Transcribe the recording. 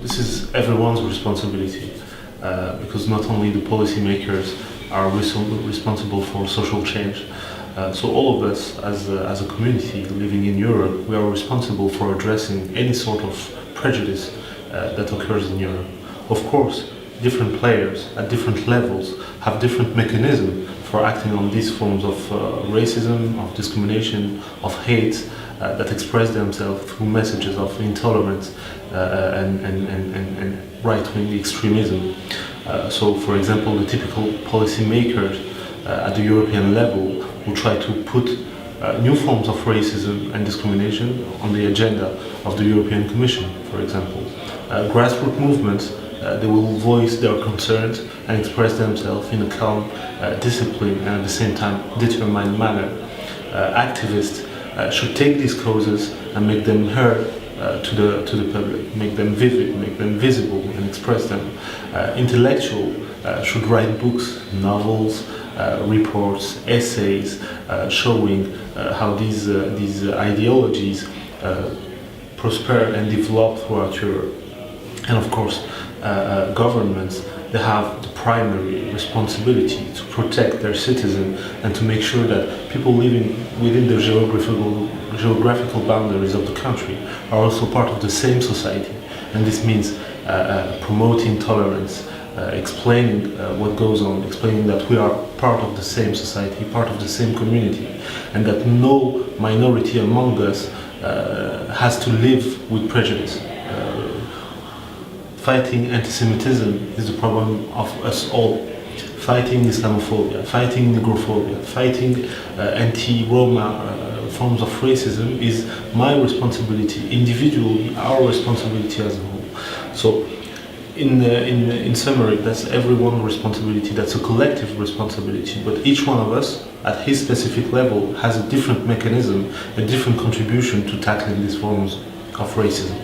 this is everyone's responsibility, because not only the policymakers are responsible for social change. So all of us, as a community living in Europe, we are responsible for addressing any sort of prejudice that occurs in Europe. Of course, different players at different levels have different mechanisms for acting on these forms of racism, of discrimination, of hate that express themselves through messages of intolerance and right-wing extremism. So, for example, the typical policymakers at the European level will try to put new forms of racism and discrimination on the agenda of the European Commission, for example. Grassroots movements, they will voice their concerns and express themselves in a calm, disciplined, and at the same time determined manner. Activists should take these causes and make them heard to the public, make them vivid, make them visible, and express them. Intellectuals should write books, novels, reports, essays, showing how these ideologies prosper and develop throughout Europe. And of course, governments, they have the primary responsibility to protect their citizens and to make sure that people living within the geographical boundaries of the country are also part of the same society. And this means promoting tolerance, explaining what goes on, explaining that we are part of the same society, part of the same community, and that no minority among us has to live with prejudice. Fighting anti-Semitism is the problem of us all. Fighting Islamophobia, fighting Negrophobia, fighting anti-Roma forms of racism is my responsibility, individually, our responsibility as a whole. So, in summary, that's everyone's responsibility, that's a collective responsibility, but each one of us, at his specific level, has a different mechanism, a different contribution to tackling these forms of racism.